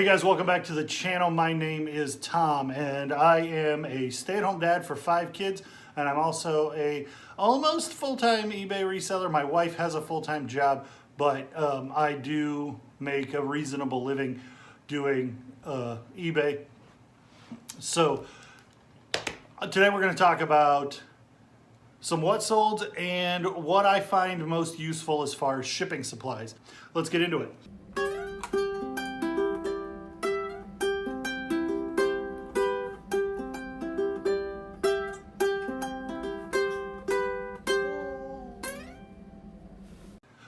Hey guys, welcome back to the channel. My name is Tom and I am a stay-at-home dad for 5 kids, and I'm also a almost full-time eBay reseller. My wife has a full-time job, but I do make a reasonable living doing eBay. So today we're going to talk about some what sold and what I find most useful as far as shipping supplies. Let's get into it.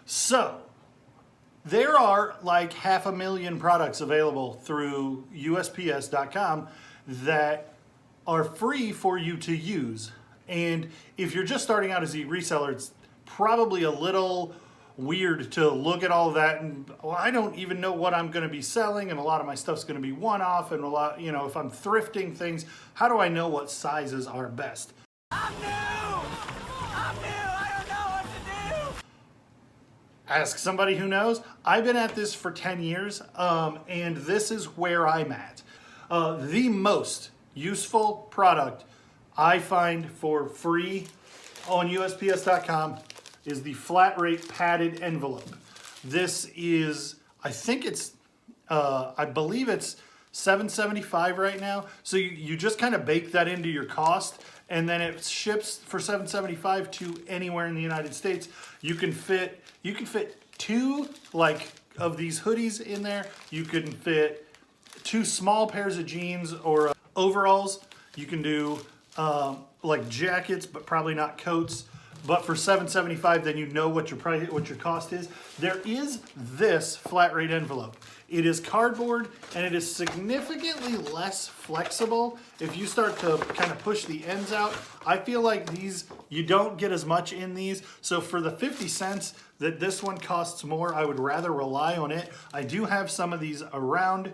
So, there are like 500,000 products available through USPS.com that are free for you to use. And if you're just starting out as a reseller, it's probably a little weird to look at all of that and, well, I don't even know what I'm going to be selling, and a lot of my stuff's going to be one-off, and a lot, if I'm thrifting things, how do I know what sizes are best? I'm new! I don't know what to do! Ask somebody who knows. I've been at this for 10 years, and this is where I'm at. The most useful product I find for free on USPS.com is the flat rate padded envelope. This is, I believe it's $7.75 right now. So you just kind of bake that into your cost, and then it ships for $7.75 to anywhere in the United States. You can fit 2 of these hoodies in there. You can fit 2 small pairs of jeans or overalls. You can do like jackets, but probably not coats. But for $7.75, then you know what your cost is. There is this flat rate envelope. It is cardboard and it is significantly less flexible. If you start to kind of push the ends out, I feel like these, you don't get as much in these. So for the 50 cents that this one costs more, I would rather rely on it. I do have some of these around,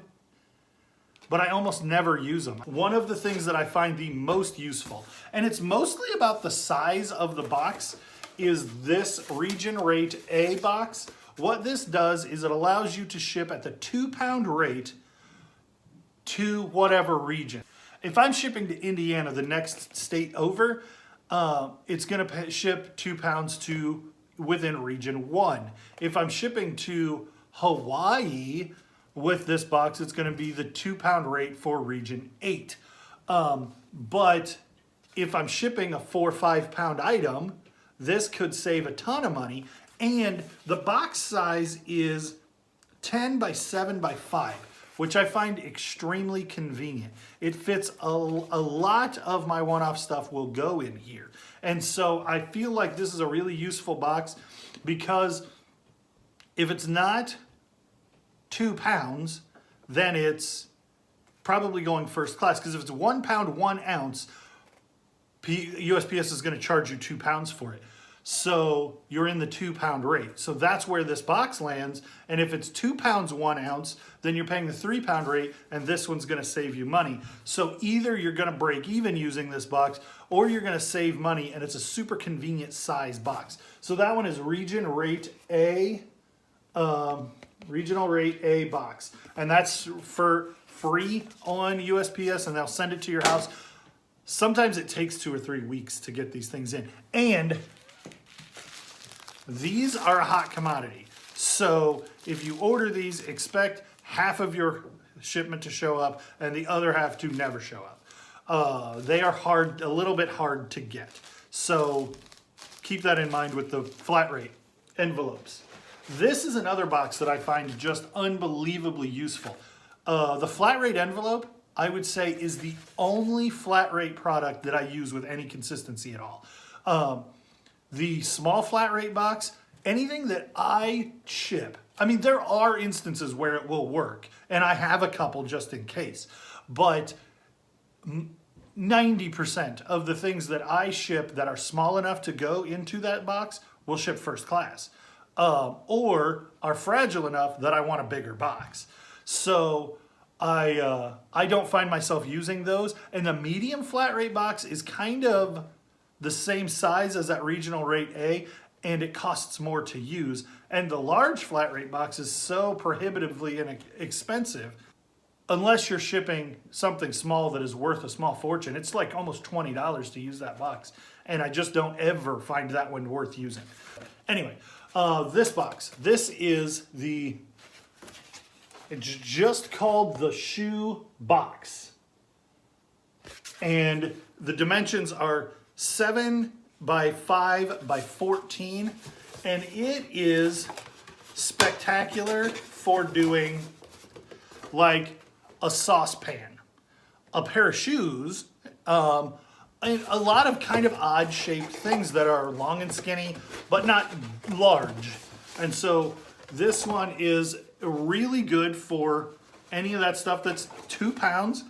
but I almost never use them. One of the things that I find the most useful, and it's mostly about the size of the box, is this region rate A box. What this does is it allows you to ship at the 2-pound rate to whatever region. If I'm shipping to Indiana, the next state over, it's gonna ship 2 pounds to within region 1. If I'm shipping to Hawaii, with this box, it's going to be the 2-pound rate for region 8. But if I'm shipping a 4 or 5 pound item, this could save a ton of money. And the box size is 10 by 7 by 5, which I find extremely convenient. It fits a lot of my one-off stuff will go in here. And so I feel like this is a really useful box, because if it's not 2 pounds, then it's probably going first class, because if it's 1 pound 1 ounce, USPS is going to charge you 2 pounds for it. So you're in the 2-pound rate. So that's where this box lands. And if it's 2 pounds 1 ounce, then you're paying the 3-pound rate, and this one's going to save you money. So either you're going to break even using this box, or you're going to save money, and it's a super convenient size box. So that one is region rate A. Regional rate A box, and that's for free on USPS, and they'll send it to your house. Sometimes it takes 2 or 3 weeks to get these things in, and these are a hot commodity. So if you order these, expect half of your shipment to show up and the other half to never show up. They are a little bit hard to get, so keep that in mind with the flat rate envelopes. This is another box that I find just unbelievably useful. The flat rate envelope, I would say, is the only flat rate product that I use with any consistency at all. The small flat rate box, anything that I ship, I mean, there are instances where it will work, and I have a couple just in case, but 90% of the things that I ship that are small enough to go into that box will ship first class. Or are fragile enough that I want a bigger box. So I don't find myself using those. And the medium flat rate box is kind of the same size as that regional rate A, and it costs more to use. And the large flat rate box is so prohibitively expensive unless you're shipping something small that is worth a small fortune, it's like almost $20 to use that box. And I just don't ever find that one worth using. Anyway, this box, this is it's just called the shoe box. And the dimensions are 7 by 5 by 14. And it is spectacular for doing like a saucepan, a pair of shoes, and a lot of kind of odd shaped things that are long and skinny, but not large. And so this one is really good for any of that stuff that's 2 pounds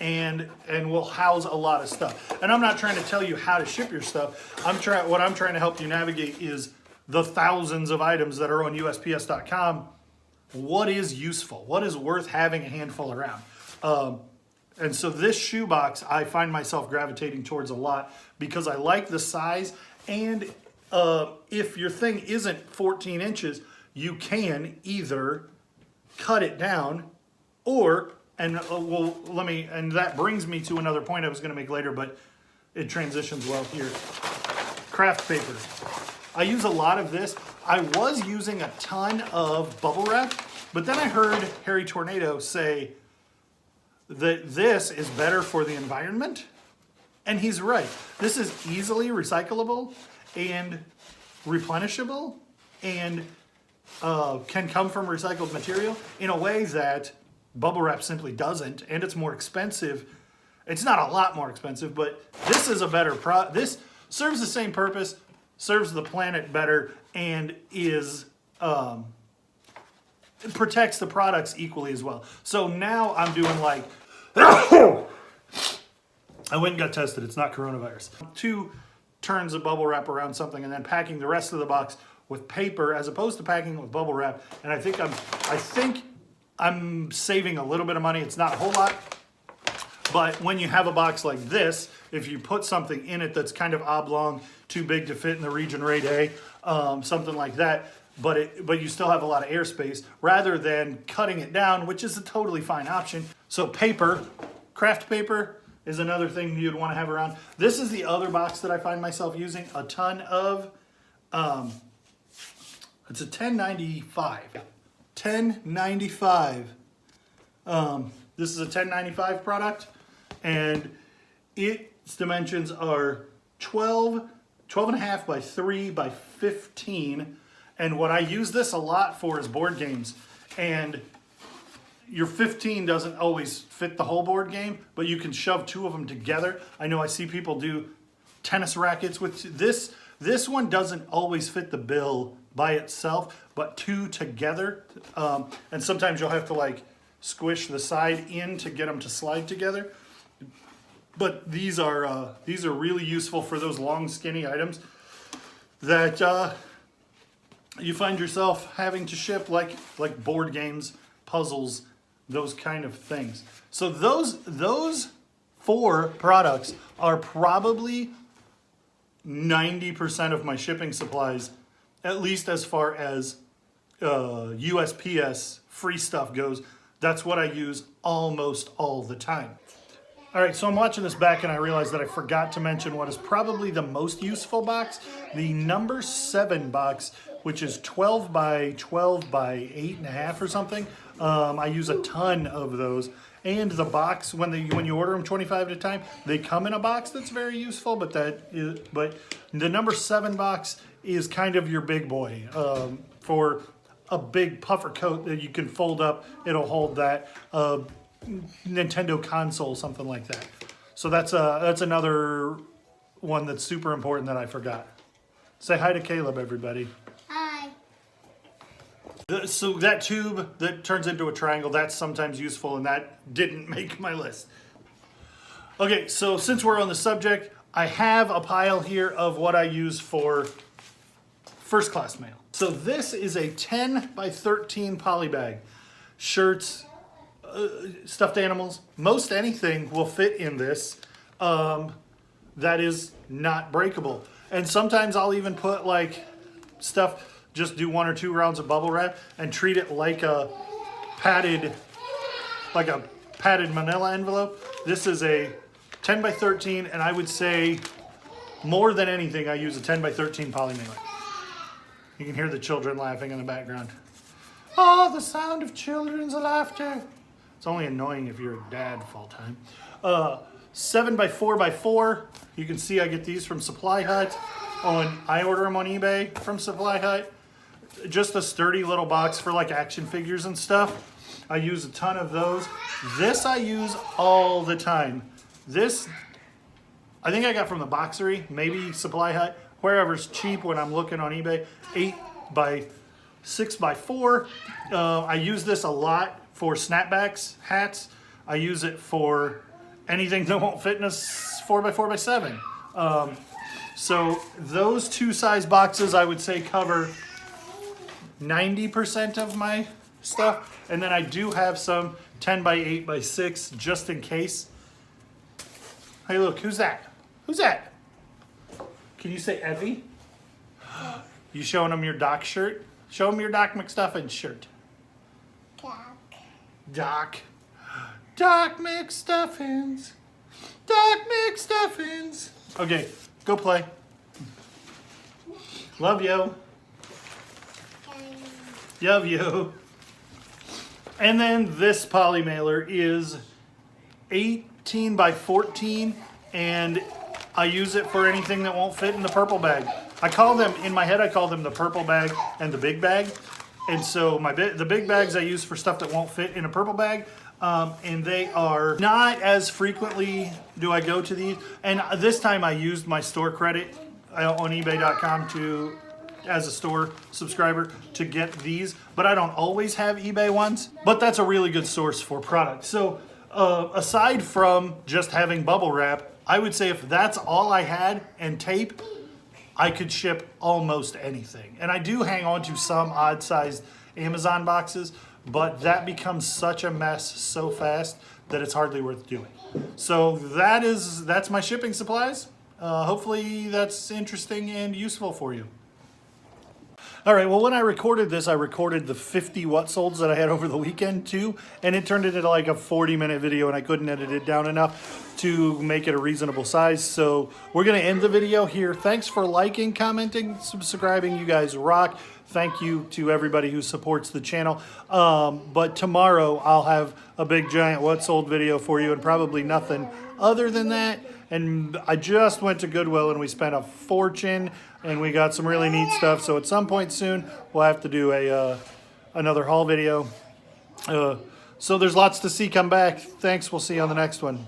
and will house a lot of stuff. And I'm not trying to tell you how to ship your stuff. What I'm trying to help you navigate is the thousands of items that are on USPS.com. What is useful? What is worth having a handful around? And so this shoebox, I find myself gravitating towards a lot because I like the size. And if your thing isn't 14 inches, you can either cut it down or, and that brings me to another point I was going to make later, but it transitions well here. Craft paper. I use a lot of this. I was using a ton of bubble wrap, but then I heard Harry Tornado say that this is better for the environment, and he's right. This is easily recyclable and replenishable and can come from recycled material in a way that bubble wrap simply doesn't, and it's more expensive. It's not a lot more expensive, but this is a better this serves the same purpose, serves the planet better, and is it protects the products equally as well. So now I'm doing like I went and got tested. It's not coronavirus. 2 turns of bubble wrap around something and then packing the rest of the box with paper as opposed to packing it with bubble wrap. And I think I'm saving a little bit of money. It's not a whole lot. But when you have a box like this, if you put something in it that's kind of oblong, too big to fit in the region rate A, something like that, but you still have a lot of airspace, rather than cutting it down, which is a totally fine option. So paper, craft paper is another thing you'd want to have around. This is the other box that I find myself using a ton of. It's a 1095. 1095. This is a 1095 product, and its dimensions are 12 and a half by 3 by 15. And what I use this a lot for is board games. And your 15 doesn't always fit the whole board game, but you can shove 2 of them together. I know I see people do tennis rackets with this. This one doesn't always fit the bill by itself, but 2 together. And sometimes you'll have to like squish the side in to get them to slide together. But these are really useful for those long, skinny items that you find yourself having to ship, like board games, puzzles, those kind of things. So those 4 products are probably 90% of my shipping supplies, at least as far as USPS free stuff goes. That's what I use almost all the time. All right, so I'm watching this back and I realized that I forgot to mention what is probably the most useful box, the number 7 box, which is 12 by 12 by 8.5 or something. I use a ton of those. And the box, when you order them 25 at a time, they come in a box that's very useful, but the number 7 box is kind of your big boy for a big puffer coat that you can fold up. It'll hold that. Nintendo console, something like that. So that's another one that's super important that I forgot. Say hi to Caleb, everybody. Hi. So that tube that turns into a triangle, that's sometimes useful, and that didn't make my list. Okay, so since we're on the subject, I have a pile here of what I use for first class mail. So this is a 10 by 13 poly bag. Shirts, stuffed animals, most anything will fit in this that is not breakable. And sometimes I'll even put like stuff, just do 1 or 2 rounds of bubble wrap and treat it like a padded, like a padded manila envelope. This is a 10 by 13, and I would say more than anything, I use a 10 by 13 poly mailer. You can hear the children laughing in the background. Oh, the sound of children's laughter. It's only annoying if you're a dad full time. 7 by 4 by 4. You can see I get these from Supply Hut. Oh, and I order them on eBay from Supply Hut. Just a sturdy little box for like action figures and stuff. I use a ton of those. This I use all the time. This, I think I got from the Boxery, maybe Supply Hut, wherever's cheap when I'm looking on eBay. 8 by 6 by 4. I use this a lot for snapbacks, hats. I use it for anything that won't fit in a 4 by 4 by 7. So those two size boxes I would say cover 90% of my stuff. And then I do have some 10 by 8 by 6 just in case. Hey, look, who's that? Who's that? Can you say Evie? You showing them your Doc shirt? Show them your Doc McStuffins shirt. Doc. Doc McStuffins. Doc McStuffins. Okay, go play. Love you. Love you. And then this poly mailer is 18 by 14, and I use it for anything that won't fit in the purple bag. I call them, in my head, I call them the purple bag and the big bag. And so the big bags I use for stuff that won't fit in a purple bag. And they are not as frequently do I go to these. And this time I used my store credit on eBay.com as a store subscriber to get these. But I don't always have eBay ones. But that's a really good source for product. So aside from just having bubble wrap, I would say if that's all I had and tape, I could ship almost anything. And I do hang on to some odd-sized Amazon boxes, but that becomes such a mess so fast that it's hardly worth doing. So that's my shipping supplies. Hopefully that's interesting and useful for you. All right, well, when I recorded this, I recorded the 50 what solds that I had over the weekend too, and it turned into like a 40-minute video, and I couldn't edit it down enough to make it a reasonable size. So we're gonna end the video here. Thanks for liking, commenting, subscribing. You guys rock. Thank you to everybody who supports the channel. But tomorrow I'll have a big giant what sold video for you, and probably nothing other than that. And I just went to Goodwill and we spent a fortune and we got some really neat stuff. So at some point soon, we'll have to do another haul video. So there's lots to see. Come back. Thanks. We'll see you on the next one.